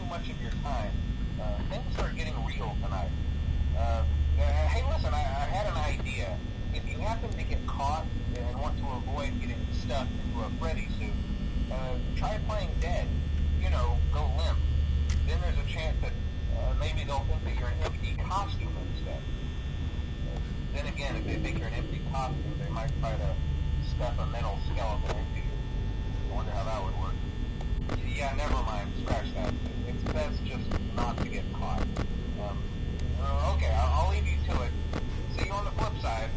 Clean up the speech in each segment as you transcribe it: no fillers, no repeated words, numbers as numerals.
much of your time. Things are getting real tonight. Hey, listen, I had an idea. If you happen to get caught and want to avoid getting stuffed into a Freddy suit, try playing dead. You know, go limp. Then there's a chance that maybe they'll think that you're an empty costume instead. Then again, if they think you're an empty costume, they might try to stuff a metal skeleton into you. I wonder how that would work. Yeah, never mind. Scratch that. It's best just not to get caught. Okay, I'll leave you to it. See you on the flip side.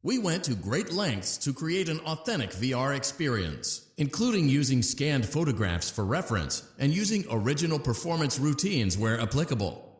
We went to great lengths to create an authentic VR experience, including using scanned photographs for reference and using original performance routines where applicable.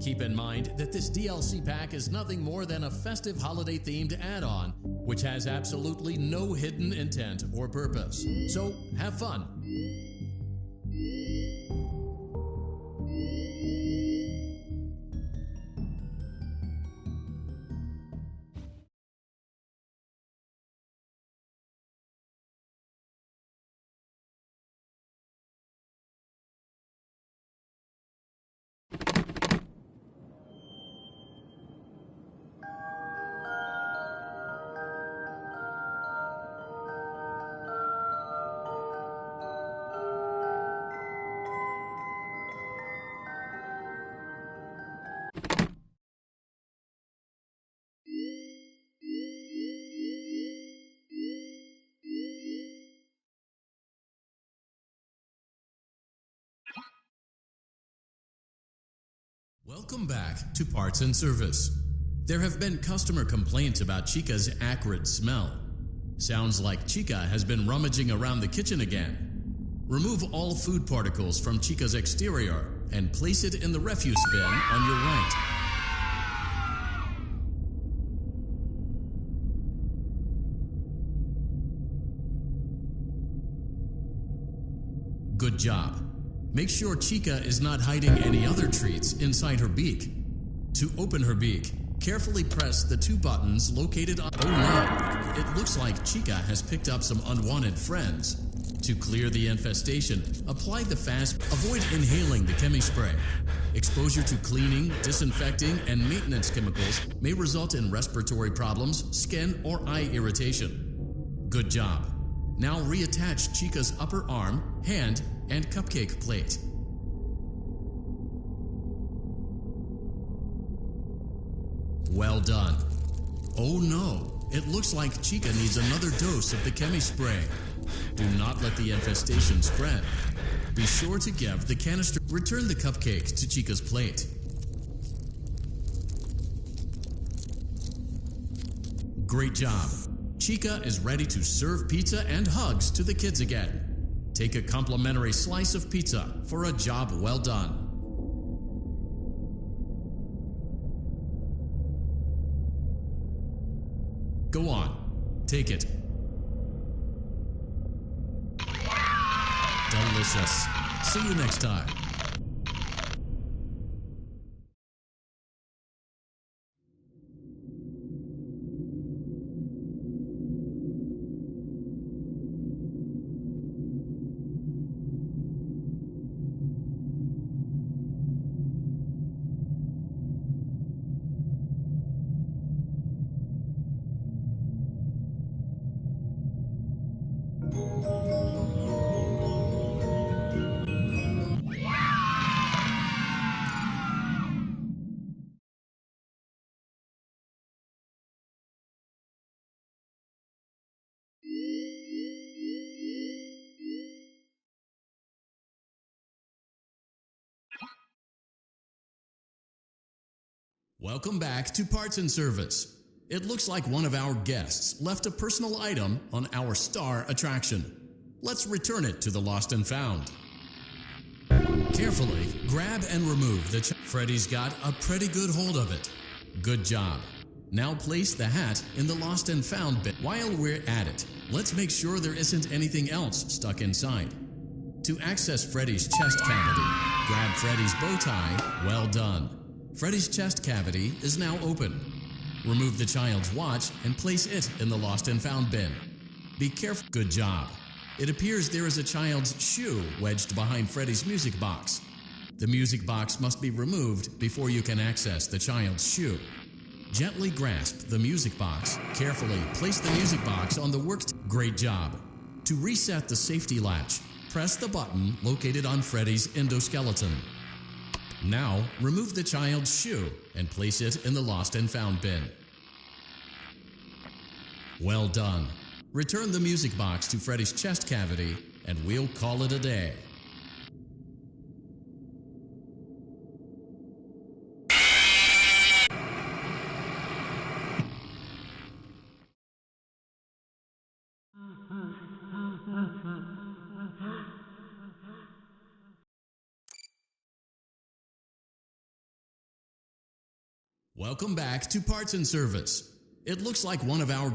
Keep in mind that this DLC pack is nothing more than a festive holiday-themed add-on, which has absolutely no hidden intent or purpose. So, have fun! Welcome back to Parts and Service. There have been customer complaints about Chica's acrid smell. Sounds like Chica has been rummaging around the kitchen again. Remove all food particles from Chica's exterior and place it in the refuse bin on your right. Good job. Make sure Chica is not hiding any other treats inside her beak. To open her beak, carefully press the two buttons located on... Oh no! It looks like Chica has picked up some unwanted friends. To clear the infestation, apply the fast... Avoid inhaling the chemi-spray. Exposure to cleaning, disinfecting, and maintenance chemicals may result in respiratory problems, skin, or eye irritation. Good job. Now reattach Chica's upper arm, hand, and cupcake plate. Well done. Oh no, it looks like Chica needs another dose of the chemi-spray. Do not let the infestation spread. Be sure to give the canister... Return the cupcake to Chica's plate. Great job. Chica is ready to serve pizza and hugs to the kids again. Take a complimentary slice of pizza for a job well done. Go on, take it. Delicious. See you next time. Welcome back to Parts and Service. It looks like one of our guests left a personal item on our star attraction. Let's return it to the Lost and Found. Carefully grab and remove the Freddy's got a pretty good hold of it. Good job. Now place the hat in the Lost and Found bin. While we're at it, let's make sure there isn't anything else stuck inside. To access Freddy's chest cavity, grab Freddy's bow tie. Well done. Freddy's chest cavity is now open. Remove the child's watch and place it in the Lost and Found bin. Be careful. Good job. It appears there is a child's shoe wedged behind Freddy's music box. The music box must be removed before you can access the child's shoe. Gently grasp the music box. Carefully place the music box on the Great job. To reset the safety latch, press the button located on Freddy's endoskeleton. Now, remove the child's shoe and place it in the Lost and Found bin. Well done. Return the music box to Freddy's chest cavity, and we'll call it a day. Welcome back to Parts and Service. It looks like one of our...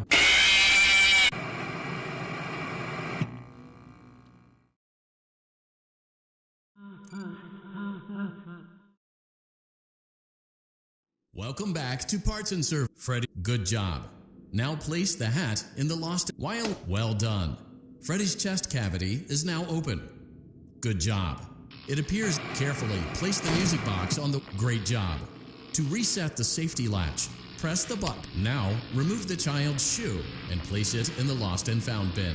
Welcome back to Parts and Service. Freddy, good job. Now place the hat in the lost... Well done. Freddy's chest cavity is now open. Good job. It appears... Carefully place the music box on the... Great job. To reset the safety latch, press the button. Now, remove the child's shoe and place it in the lost and found bin.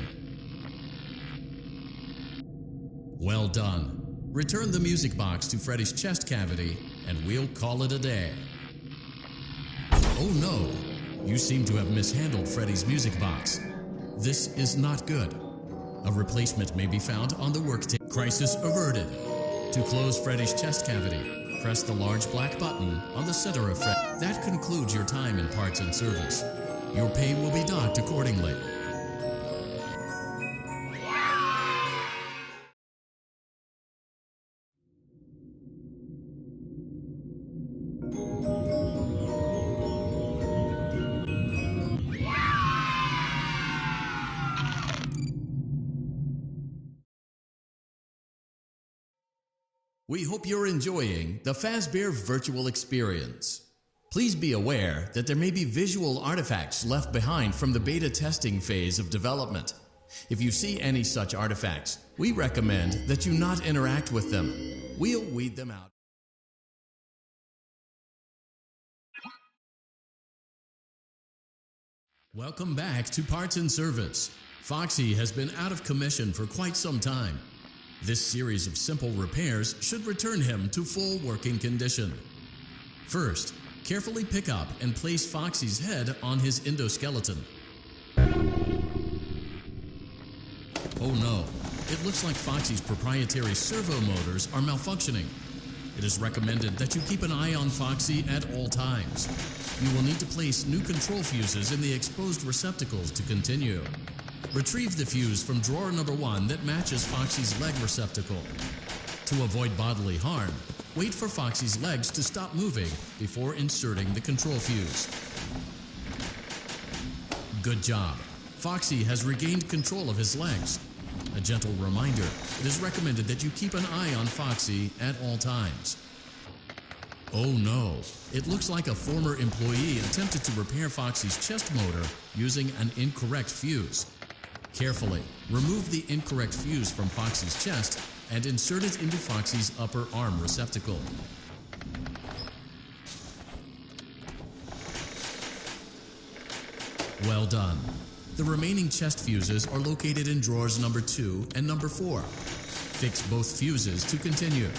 Well done. Return the music box to Freddy's chest cavity and we'll call it a day. Oh no! You seem to have mishandled Freddy's music box. This is not good. A replacement may be found on the work table. Crisis averted. To close Freddy's chest cavity, press the large black button on the center of Freddy. That concludes your time in Parts and Service. Your pay will be docked accordingly. We hope you're enjoying the Fazbear virtual experience. Please be aware that there may be visual artifacts left behind from the beta testing phase of development. If you see any such artifacts, we recommend that you not interact with them. We'll weed them out. Welcome back to Parts and Service. Foxy has been out of commission for quite some time. This series of simple repairs should return him to full working condition. First, carefully pick up and place Foxy's head on his endoskeleton. Oh no, it looks like Foxy's proprietary servo motors are malfunctioning. It is recommended that you keep an eye on Foxy at all times. You will need to place new control fuses in the exposed receptacles to continue. Retrieve the fuse from drawer number 1 that matches Foxy's leg receptacle. To avoid bodily harm, wait for Foxy's legs to stop moving before inserting the control fuse. Good job. Foxy has regained control of his legs. A gentle reminder, it is recommended that you keep an eye on Foxy at all times. Oh no, it looks like a former employee attempted to repair Foxy's chest motor using an incorrect fuse. Carefully, remove the incorrect fuse from Foxy's chest and insert it into Foxy's upper arm receptacle. Well done. The remaining chest fuses are located in drawers number 2 and number 4. Fix both fuses to continue.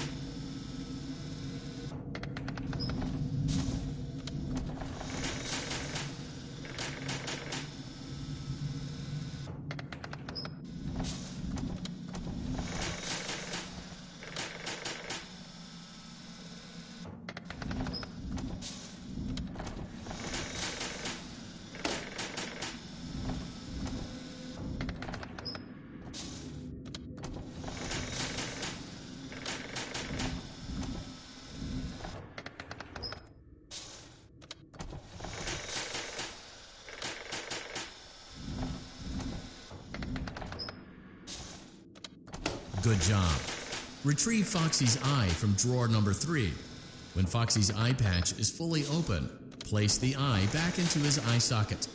Good job. Retrieve Foxy's eye from drawer number 3. When Foxy's eye patch is fully open, place the eye back into his eye socket.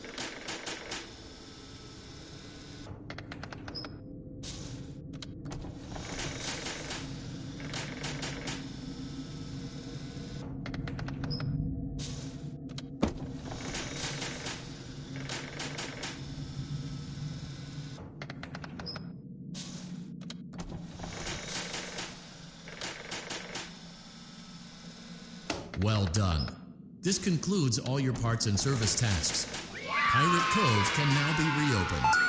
Well done. This concludes all your parts and service tasks. Pirate Cove can now be reopened.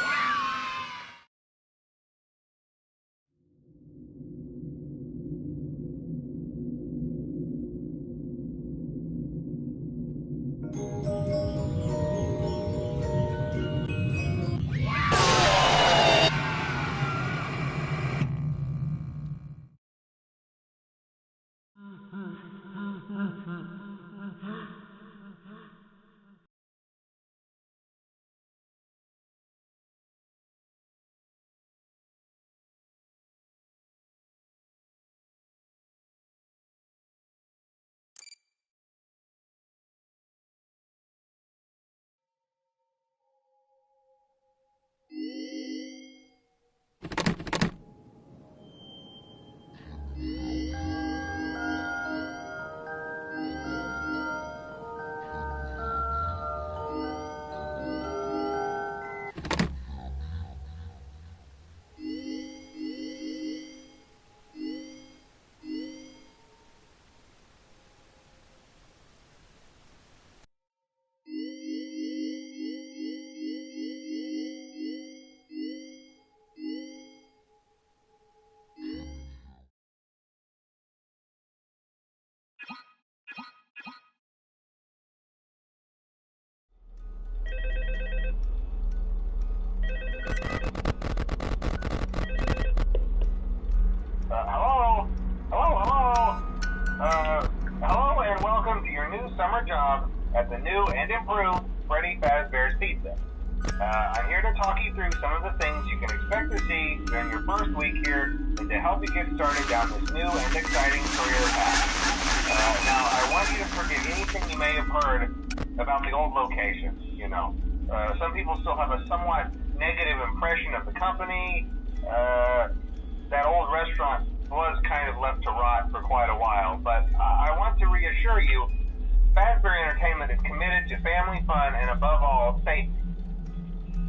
the new and improved Freddy Fazbear's Pizza. I'm here to talk you through some of the things you can expect to see during your first week here and to help you get started down this new and exciting career path. Now, I want you to forget anything you may have heard about the old location. Some people still have a somewhat negative impression of the company. That old restaurant was kind of left to rot for quite a while, but I want to reassure you, Fazbear Entertainment is committed to family fun and above all, safety.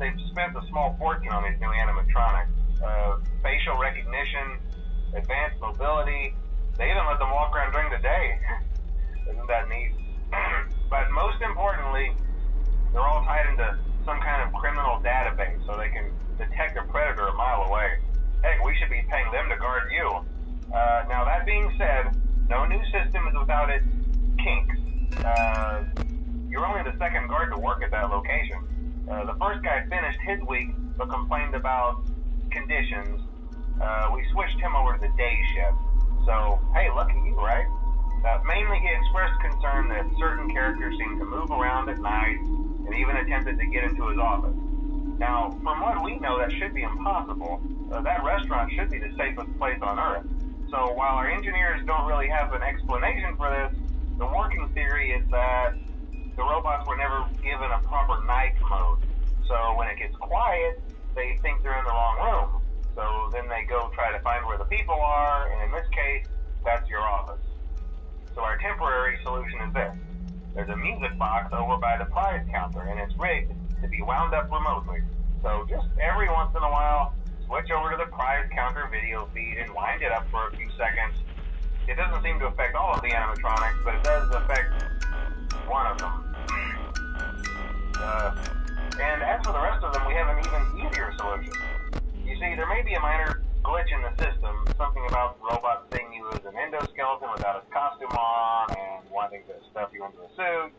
They've spent a small fortune on these new animatronics. Facial recognition, advanced mobility. They even let them walk around during the day. Isn't that neat? But most importantly, they're all tied into some kind of criminal database so they can detect a predator a mile away. Heck, we should be paying them to guard you. Now that being said, no new system is without its kinks. You're only the second guard to work at that location. The first guy finished his week but complained about conditions. We switched him over to the day shift. So, hey, lucky you, right? Mainly he expressed concern that certain characters seemed to move around at night and even attempted to get into his office. Now, from what we know, that should be impossible. That restaurant should be the safest place on Earth. So while our engineers don't really have an explanation for this, the working theory is that the robots were never given a proper night mode. So when it gets quiet, they think they're in the wrong room. So then they go try to find where the people are, and in this case, that's your office. So our temporary solution is this. There's a music box over by the prize counter, and it's rigged to be wound up remotely. So just every once in a while, switch over to the prize counter video feed and wind it up for a few seconds. It doesn't seem to affect all of the animatronics, but it does affect one of them. And as for the rest of them, we have an even easier solution. You see, there may be a minor glitch in the system, something about the robot seeing you as an endoskeleton without his costume on and wanting to stuff you into a suit.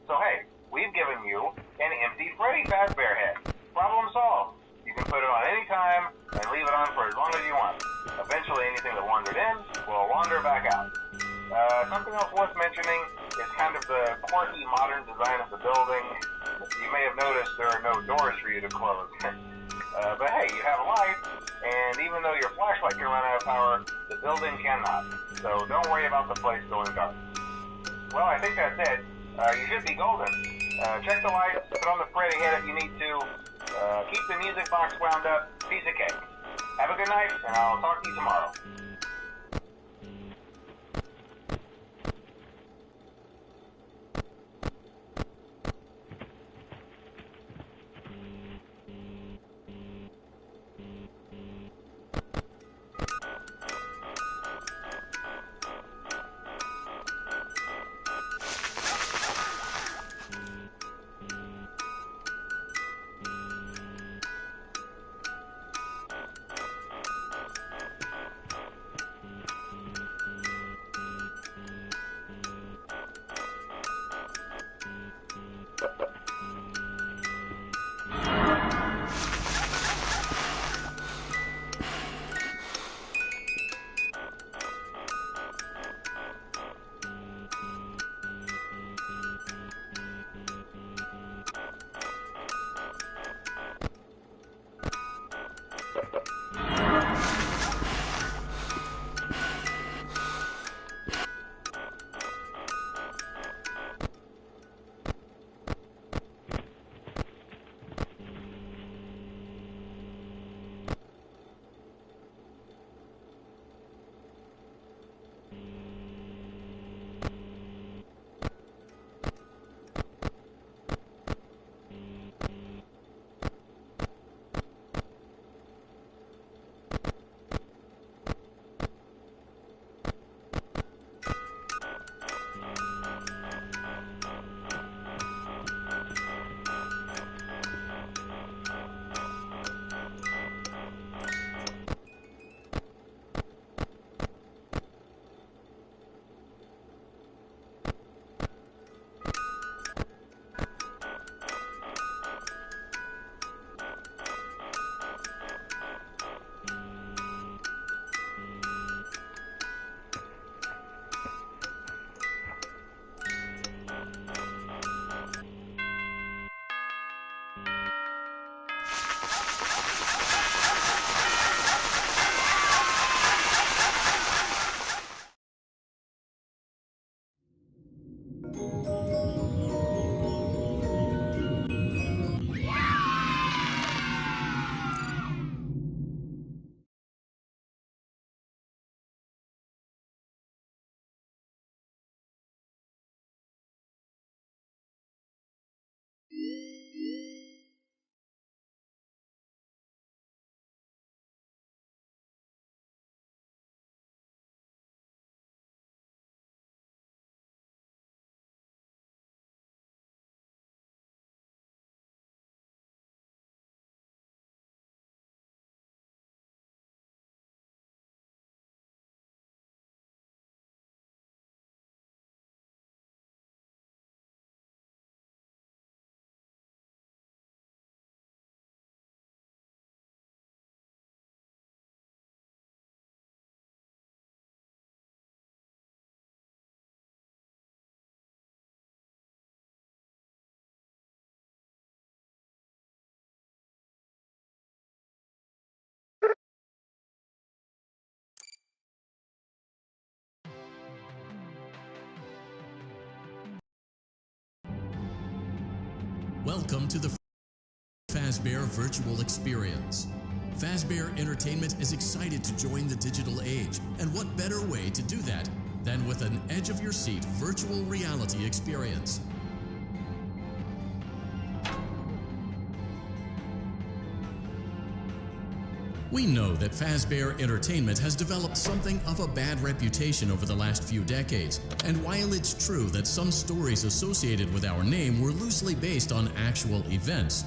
So hey, we've given you an empty Freddy Fazbear head. Problem solved. You can put it on any time and leave it on for as long as you want. Eventually anything that wandered in will wander back out. Something else worth mentioning is kind of the quirky modern design of the building. You may have noticed there are no doors for you to close. But hey, you have a light, and even though your flashlight can run out of power, the building cannot. So don't worry about the place going dark. Well, I think that's it. You should be golden. Check the lights, put on the Freddy head if you need to. Keep the music box wound up. Piece of cake. Have a good night, and I'll talk to you tomorrow. Welcome to the Fazbear Virtual Experience. Fazbear Entertainment is excited to join the digital age, and what better way to do that than with an edge-of-your-seat virtual reality experience. We know that Fazbear Entertainment has developed something of a bad reputation over the last few decades, and while it's true that some stories associated with our name were loosely based on actual events,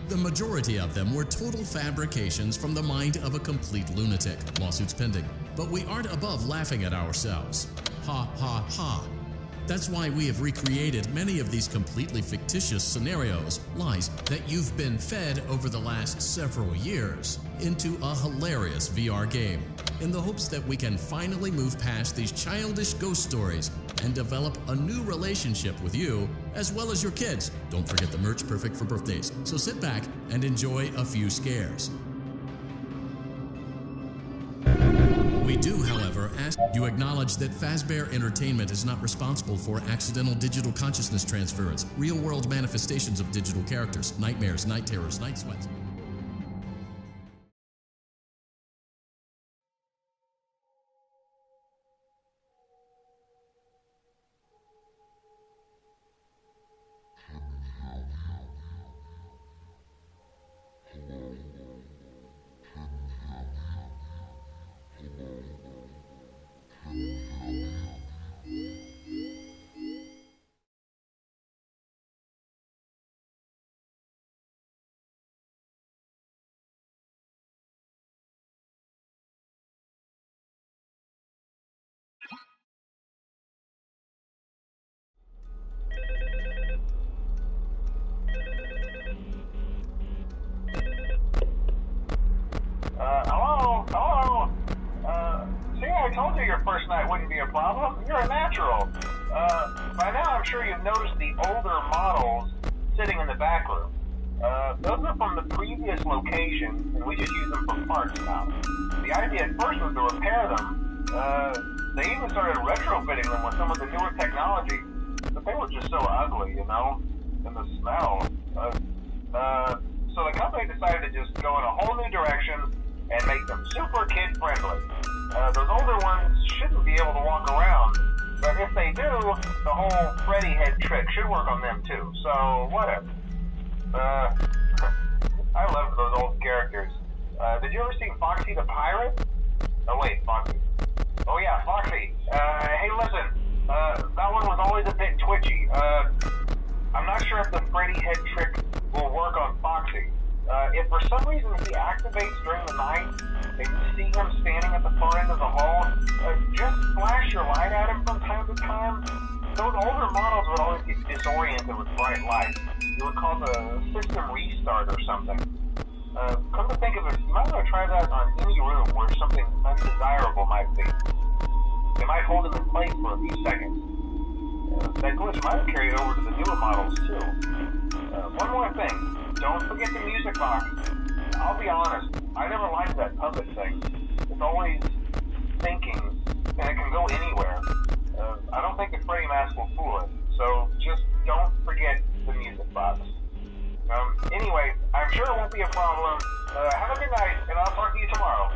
the majority of them were total fabrications from the mind of a complete lunatic. Lawsuits pending. But we aren't above laughing at ourselves. Ha ha ha. That's why we have recreated many of these completely fictitious scenarios, lies that you've been fed over the last several years, into a hilarious VR game, in the hopes that we can finally move past these childish ghost stories and develop a new relationship with you, as well as your kids. Don't forget the merch, perfect for birthdays. So sit back and enjoy a few scares. We do, however, ask you acknowledge that Fazbear Entertainment is not responsible for accidental digital consciousness transference, real-world manifestations of digital characters, nightmares, night terrors, night sweats. Hello? See, I told you your first night wouldn't be a problem. You're a natural. By now I'm sure you've noticed the older models sitting in the back room. Those are from the previous location, and we just use them for parts now. The idea at first was to repair them. They even started retrofitting them with some of the newer technology, but they were just so ugly, you know, and the smell. So the company decided to just go in a whole new direction and make them super kid-friendly. Those older ones shouldn't be able to walk around, but if they do, the whole Freddy head trick should work on them too, so whatever. I love those old characters. Did you ever see Foxy the Pirate? Oh wait, Foxy. Oh yeah, Foxy. Hey listen, that one was always a bit twitchy. I'm not sure if the Freddy head trick will work on Foxy. If for some reason he activates during the night and you see him standing at the far end of the hall, just flash your light at him from time to time. Those older models would always get disoriented with bright light. It would cause a system restart or something. Come to think of it, you might want to try that on any room where something undesirable might be. It might hold him in place for a few seconds. That glitch might have carried over to the newer models too. One more thing. Don't forget the music box. I'll be honest, I never liked that puppet thing. It's always thinking, and it can go anywhere. I don't think the Freddy mask will fool it, so just don't forget the music box. Anyway, I'm sure it won't be a problem. Have a good night, and I'll talk to you tomorrow.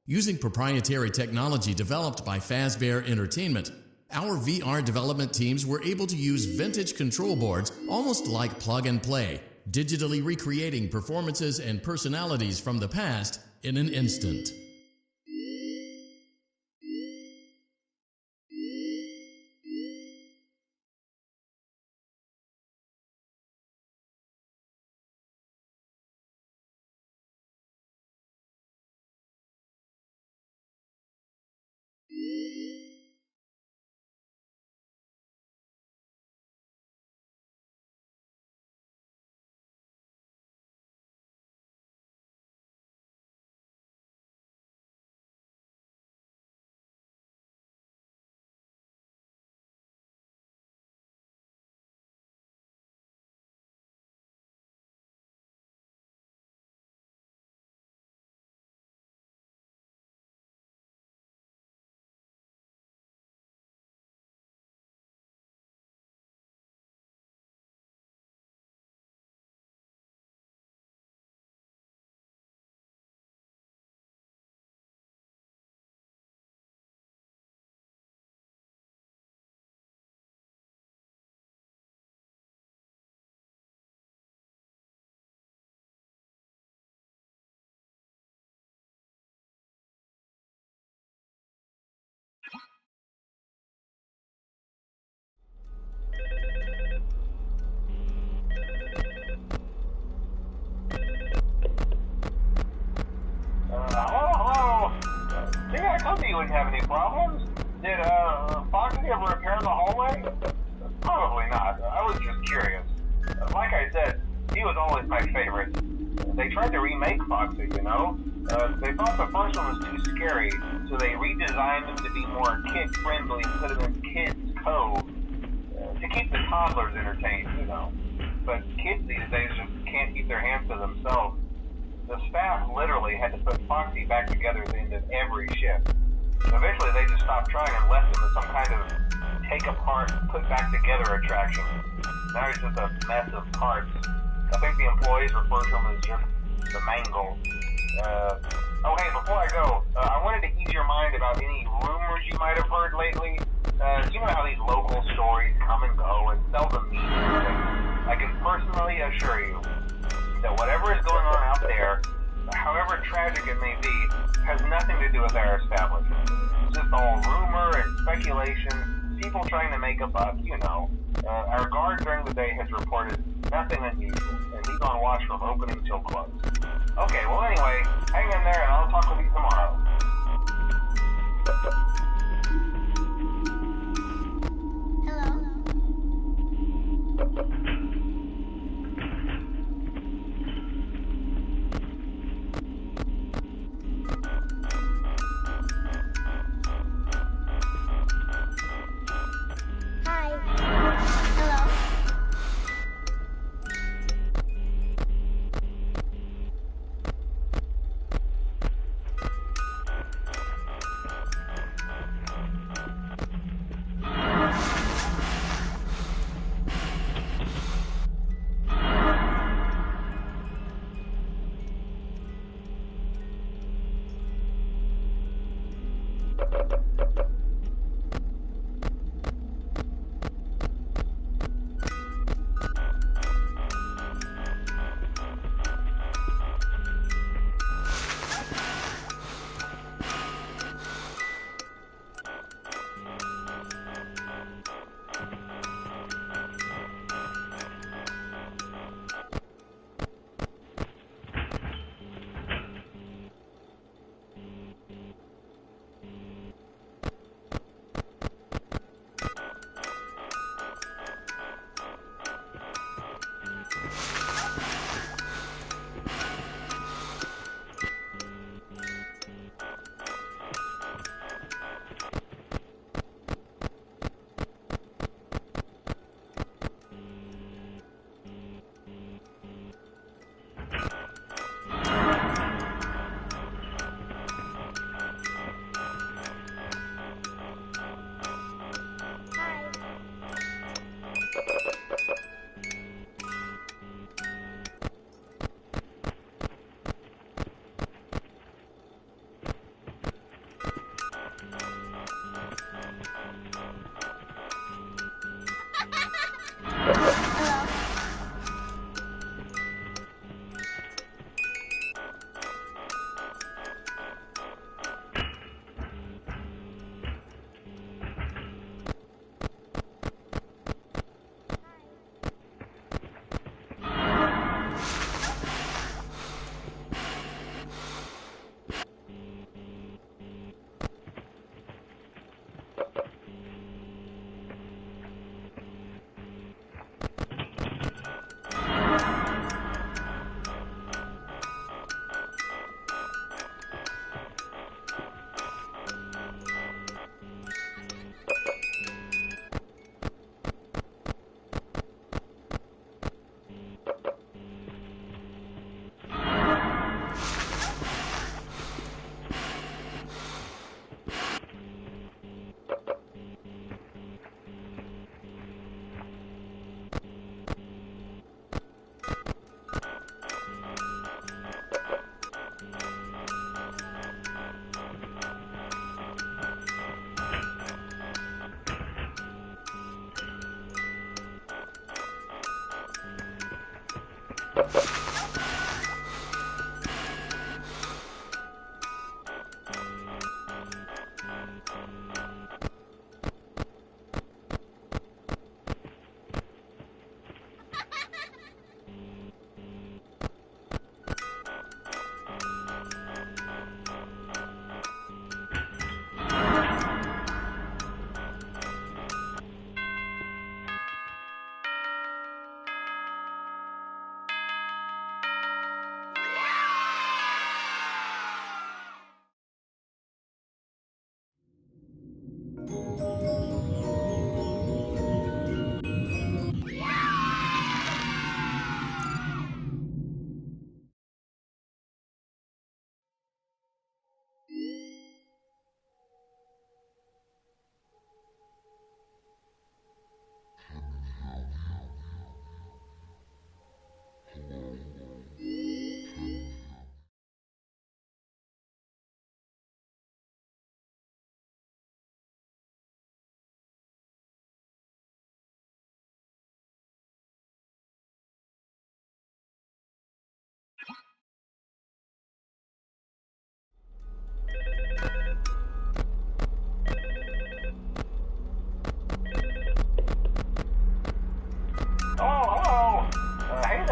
Using proprietary technology developed by Fazbear Entertainment, our VR development teams were able to use vintage control boards almost like plug and play, digitally recreating performances and personalities from the past in an instant. Hello? Did I told you you wouldn't have any problems? Did, Foxy ever repair the hallway? Probably not. I was just curious. Like I said, he was always my favorite. They tried to remake Foxy, you know? They thought the first one was too scary, so they redesigned him to be more kid-friendly and put him in Kids Cove to keep the toddlers entertained, you know. But kids these days just can't keep their hands to themselves. The staff literally had to put Foxy back together at the end of every shift. Eventually they just stopped trying and left him as some kind of take-apart, put-back-together attraction. Now he's just a mess of parts. I think the employees refer to them as just the Mangles. Oh, hey, before I go, I wanted to ease your mind about any rumors you might have heard lately. You know how these local stories come and go and seldom mean anything. I can personally assure you that whatever is going on out there, however tragic it may be, has nothing to do with our establishment. It's just all rumor and speculation, people trying to make a buck, you know. Our guard during the day has reported nothing unusual, and he's on watch from opening till close. Okay, well anyway, hang in there and I'll talk with you tomorrow.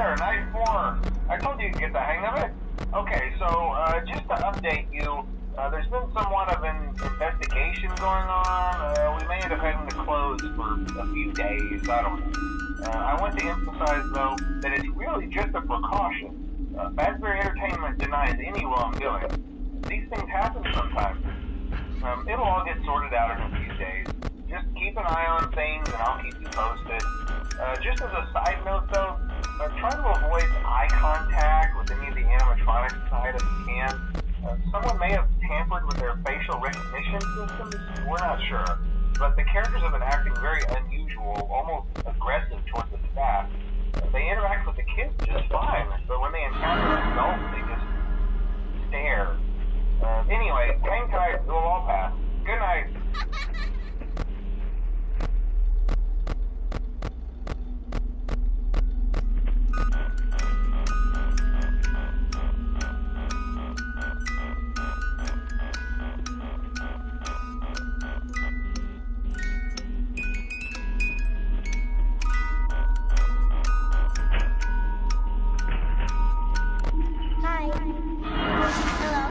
sir, night 4. I told you to get the hang of it. Okay, so just to update you, there's been somewhat of an investigation going on. We may end up having to close for a few days. I don't know. I want to emphasize, though, that it's really just a precaution. Fazbear Entertainment denies any wrongdoing. These things happen sometimes. It'll all get sorted out in a few days. Just keep an eye on things, and I'll keep you posted. Just as a side note, though, try to avoid eye contact with any of the animatronics inside if you can. Someone may have tampered with their facial recognition systems. We're not sure. But the characters have been acting very unusual, almost aggressive towards the staff. They interact with the kids just fine, but when they encounter adults, they just stare. Anyway, hang tight. We'll all pass. Good night. Hi. Hello.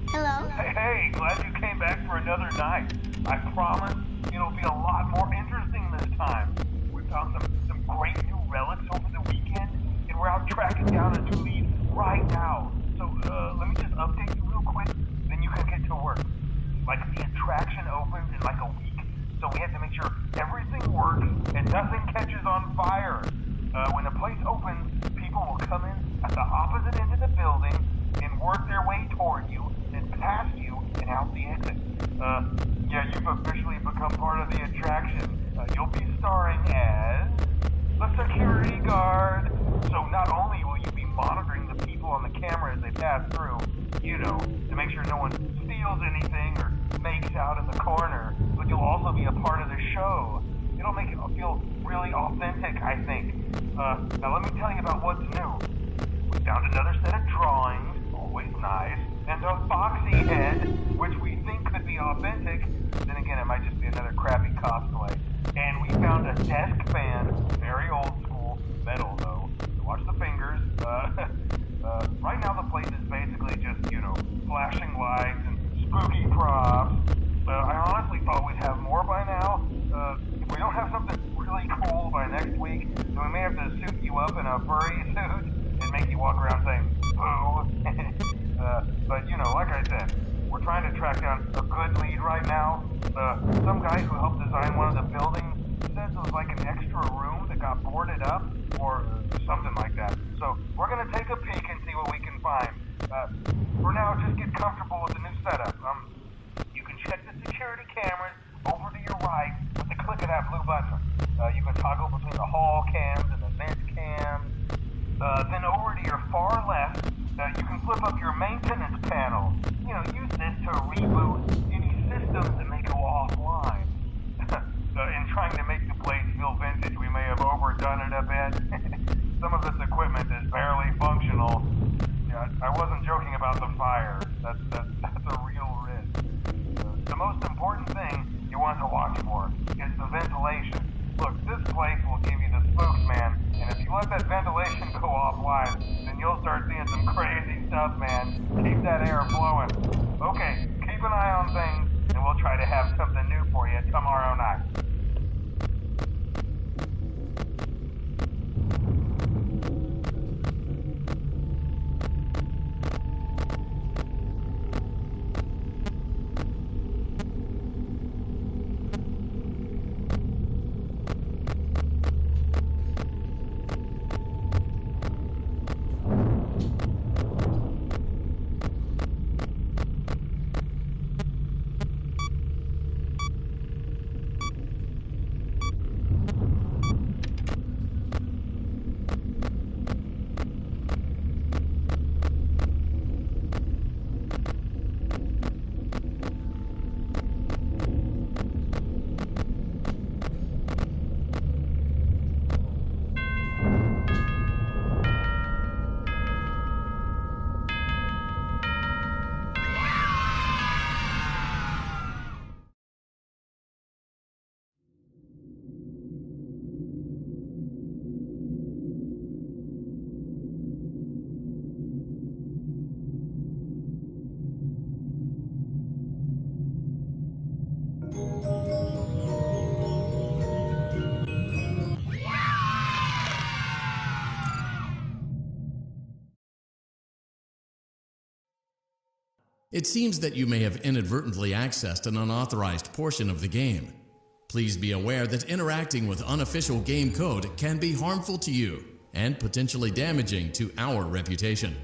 Hello? Hey, glad you came back for another night. I promise it'll be a lot more interesting this time. We found some great new relics over the weekend, and we're out tracking down a new lead right now. So, let me just update you real quick, then you can get to work. Like, the attraction opens in like a week, so we have to make sure everything works and nothing catches on fire. When the place opens, people will come in at the opposite end of the building and work their way toward you, then past you, and out the exit. Yeah, you've officially become part of the attraction. You'll be starring as the security guard. So not only will you be monitoring the people on the camera as they pass through, you know, to make sure no one steals anything or makes out in the corner, but you'll also be a part of the show. It'll make it feel really authentic, I think. Now let me tell you about what's new. We found another set of drawings, always nice, and a foxy head, which we think could be authentic. Then again, it might just be another crappy cosplay. And we found a desk fan, very old school, metal though. So watch the fingers. Right now the place is basically just, you know, flashing lights and spooky props. I honestly thought we'd have more by now. If we don't have something really cool by next week, then we may have to suit you up in a furry suit and make you walk around saying, boo. But, you know, like I said, we're trying to track down a good lead right now. Some guy who helped design one of the buildings says it was like an extra room that got boarded up, or something like that. So, we're gonna take a peek and see what we can find. For now, just get comfortable with the new setup. You can check the security cameras over to your right with the click of that blue button. You can toggle between the hall cams and the vent cams. Then over to your far left, you can flip up your maintenance panel. You know, use this to reboot any systems that may go offline. In trying to make the place feel vintage, we may have overdone it a bit. Some of this equipment is barely functional. Yeah, I wasn't joking about the fire. That's a real risk. The most important thing you want to watch for is the ventilation. Look, this place will give you the spooks, man, and if you let that ventilation go offline, then you'll start seeing some crazy stuff, man. Keep that air flowing. Okay, keep an eye on things, and we'll try to have something new for you tomorrow night. It seems that you may have inadvertently accessed an unauthorized portion of the game. Please be aware that interacting with unofficial game code can be harmful to you and potentially damaging to our reputation.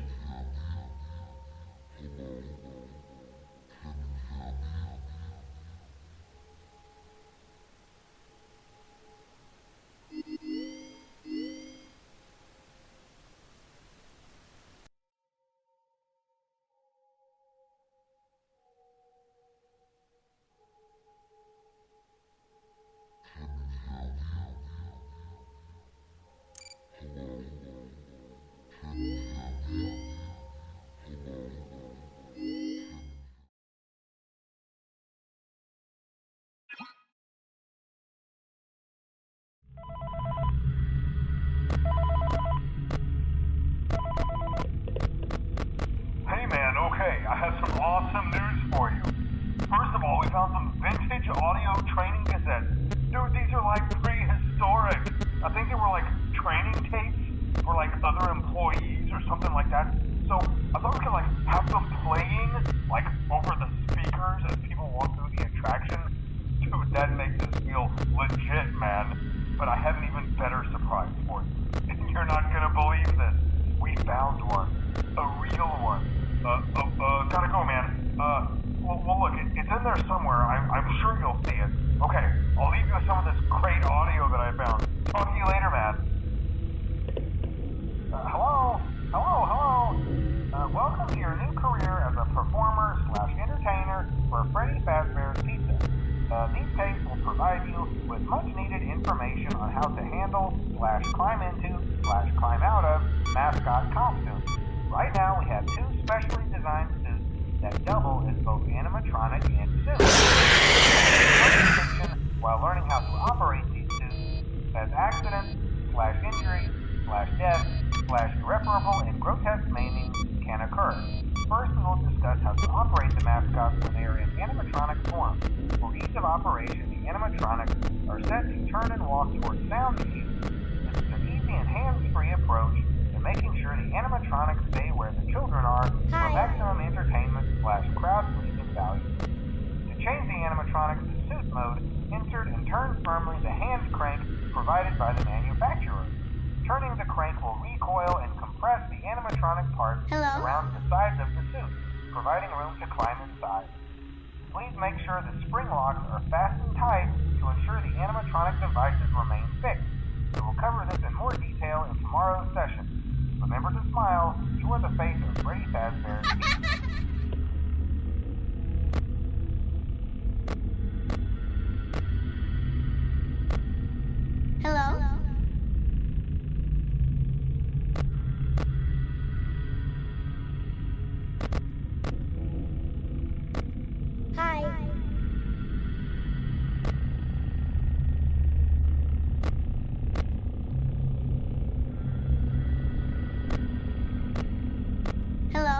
Hey man, okay, I have some awesome news for you. First of all, we found some vintage audio training cassettes. Dude, these are like prehistoric. I think they were like training tapes for like other employees or something like that. So I thought we could like have them playing like over the speakers as people walk through the attraction. Dude, that makes us feel legit, man. But I have an even better surprise for you. You're not gonna believe this. We found one. A real one. Gotta go, man. Well look, it's in there somewhere. I'm sure you'll see it. Okay, I'll leave you with some of this great audio that I found. Talk to you later, man. Hello? Welcome to your new career as a performer/entertainer for Freddy Fazbear's Pizza. These tapes will provide you with much-needed information on how to handle/climb into/climb out of mascot costumes. Right now, we have two specially designed suits that double as both animatronic and suit. While learning how to operate these suits, as accidents/injury/death/irreparable and grotesque maiming can occur. First, we will discuss how to operate the mascots when they are in animatronic form. For ease of operation, the animatronics are set to turn and walk towards sound cues. This is an easy and hands-free approach to making sure the animatronics stay where the children are for maximum entertainment/crowd-pleasing value. To change the animatronics to suit mode, insert and turn firmly the hand crank provided by the manufacturer. Turning the crank will recoil and compress the animatronic parts around the sides of the suit, providing room to climb inside. Please make sure the spring locks are fastened tight to ensure the animatronic devices remain fixed. We will cover this in more detail in tomorrow's session. Remember to smile. You are the face of Freddy Fazbear's Pizza. Hello? Hi. Hello?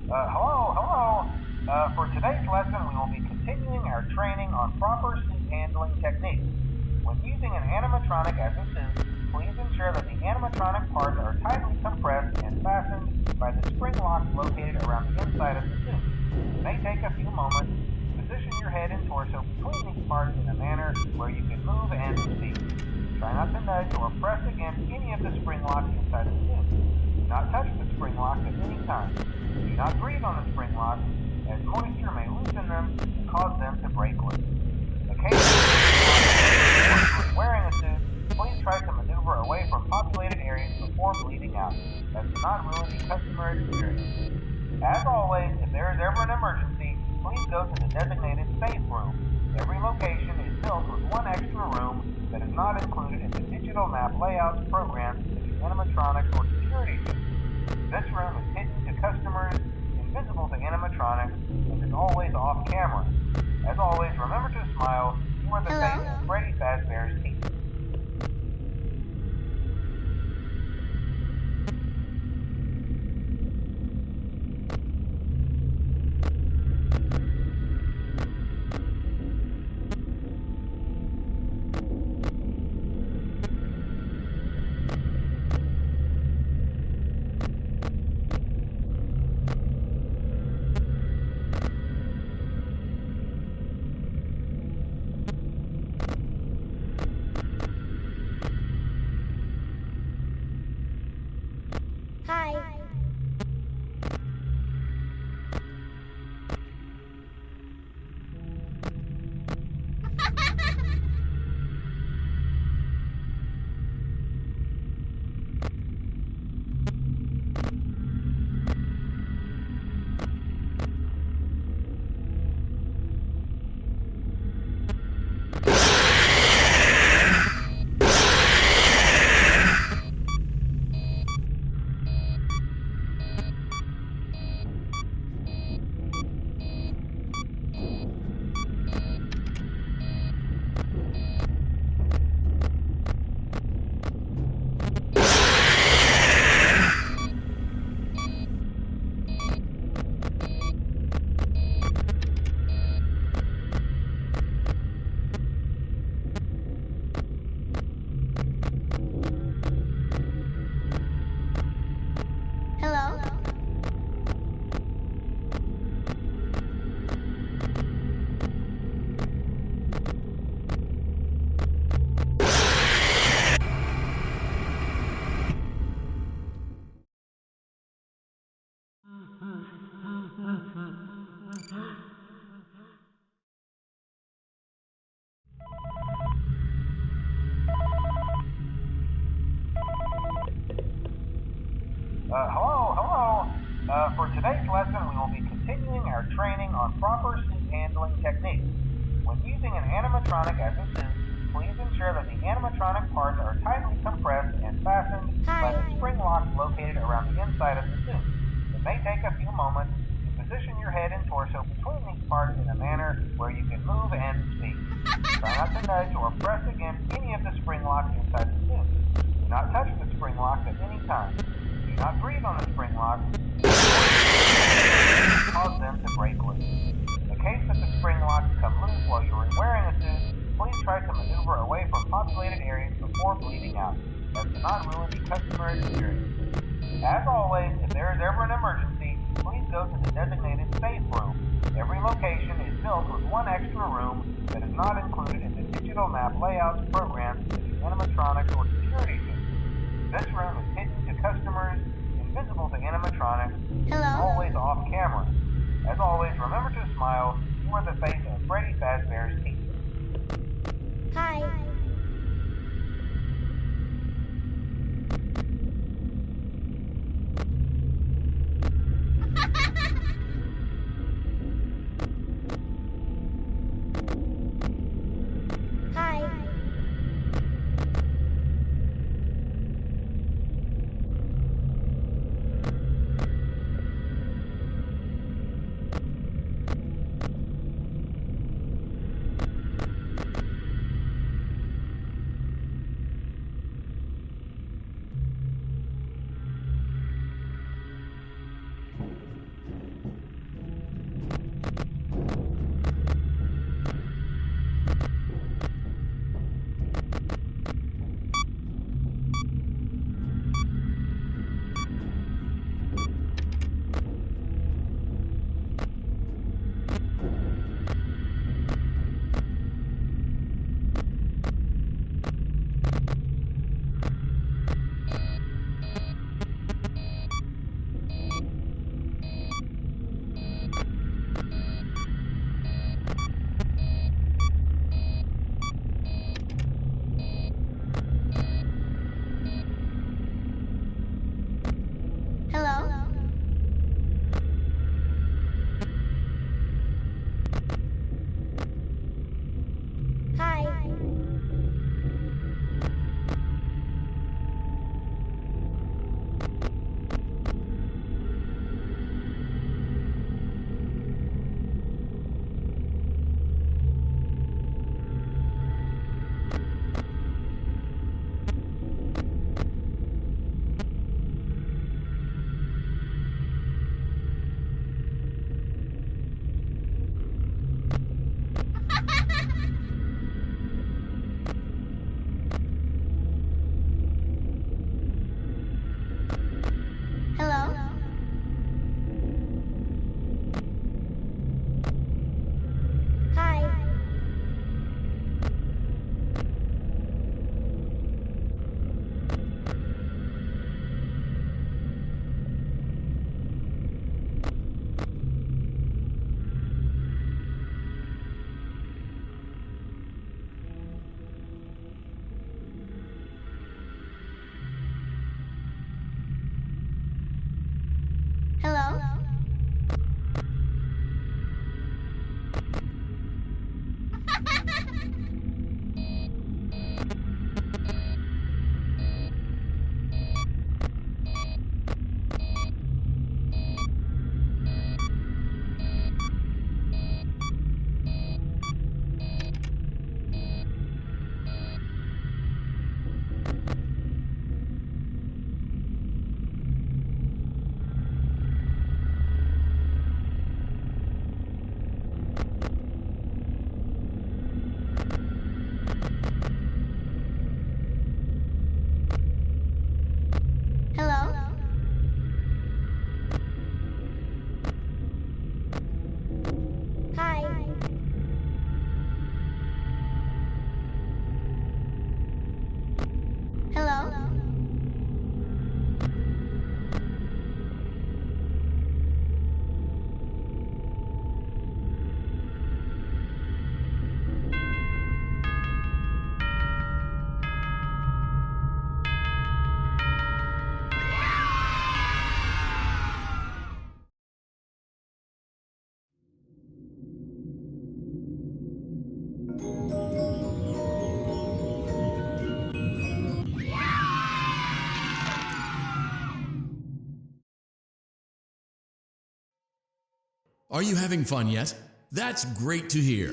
Hello. For today's lesson, we will be continuing our training on proper suit handling techniques. When using an animatronic as a suit, please ensure that the animatronic parts are tightly compressed and fastened by the spring locks located around the inside of the suit. It may take a few moments to position your head and torso between these parts in a manner where you can move and speak. Try not to nudge or press against any of the spring locks inside the suit. Do not touch the spring locks at any time. Do not breathe on the spring locks, as moisture may loosen them and cause them to break loose. Occasionally, when wearing a suit, please try to maneuver away from populated areas before bleeding out. That does not ruin the customer experience. As always, if there is ever an emergency, please go to the designated safe room. Every location is built with one extra room that is not included in the digital map layouts programs such as animatronics or security systems. This room is hidden to customers, invisible to animatronics, and is always off camera. As always, remember to smile. You are the face of Freddy Fazbear's team. Hi. Hello? Hello. For today's lesson, we will be continuing our training on proper suit handling techniques. When using an animatronic as a suit, please ensure that the animatronic parts are tightly compressed and fastened by the spring locks located around the inside of the suit. It may take a few moments to position your head and torso between these parts in a manner where you can move and speak. Try not to nudge or press against any of the spring locks inside the suit. Do not touch the spring locks at any time. Do not breathe on the spring locks, cause them to break loose. In the case that the spring locks come loose while you are wearing a suit, please try to maneuver away from populated areas before bleeding out. That does not ruin the customer experience. As always, if there is ever an emergency, please go to the designated safe room. Every location is built with one extra room that is not included in the digital map layouts programs such as animatronics or security systems. This room is hidden to customers, invisible to animatronics, and always off camera. As always, remember to smile. You are the face of Freddy Fazbear's team. Hi. Hi. Hi. Hello? Hi. Hello? Hello? Hi. Hello? Are you having fun yet? That's great to hear.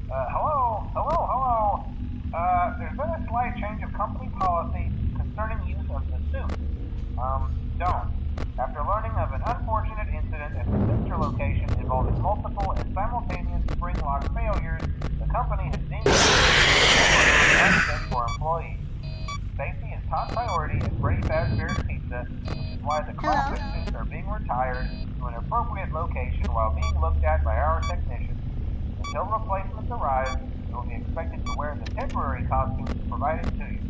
Hello. There's been a slight change of company policy concerning use of the suit. Don't. After learning of an unfortunate incident at the sister location involving multiple and simultaneous spring lock failures, the company has deemed it unfit for employees. Safety is top priority at Freddy Fazbear's Pizza, which is why the classic suits are being retired to an appropriate location while being looked at by our technicians. Until replacements arrive, you will be expected to wear the temporary costumes provided to you.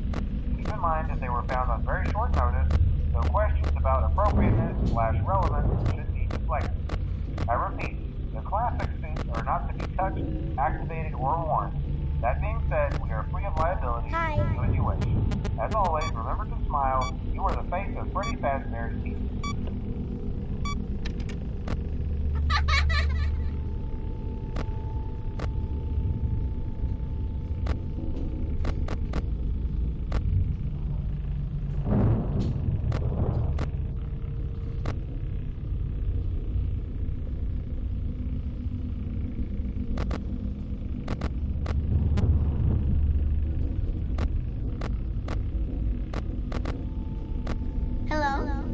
Keep in mind that they were found on very short notice, so questions about appropriateness/relevance should be deflected. I repeat, the classic suits are not to be touched, activated, or worn. That being said, we are free of liability. Hi. Do as you wish. As always, remember to smile. You are the face of Freddy Fazbear's Pizza. Hello?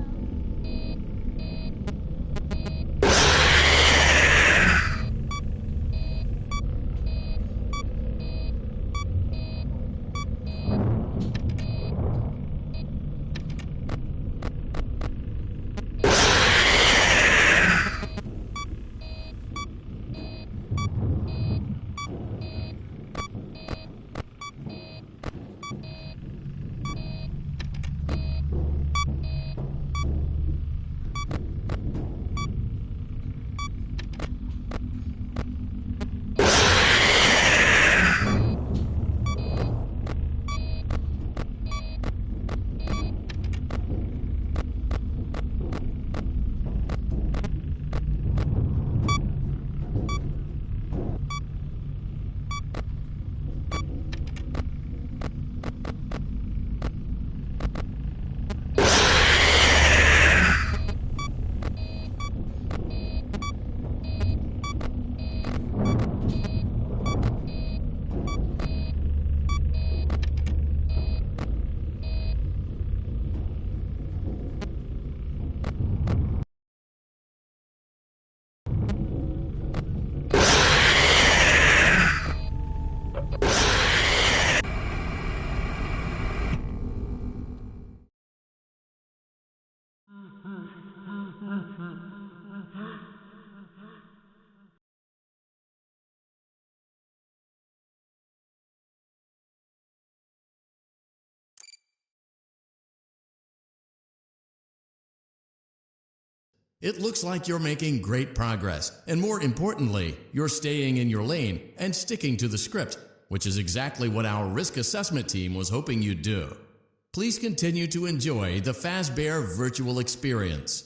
It looks like you're making great progress, and more importantly, you're staying in your lane and sticking to the script, which is exactly what our risk assessment team was hoping you'd do. Please continue to enjoy the Fazbear virtual experience.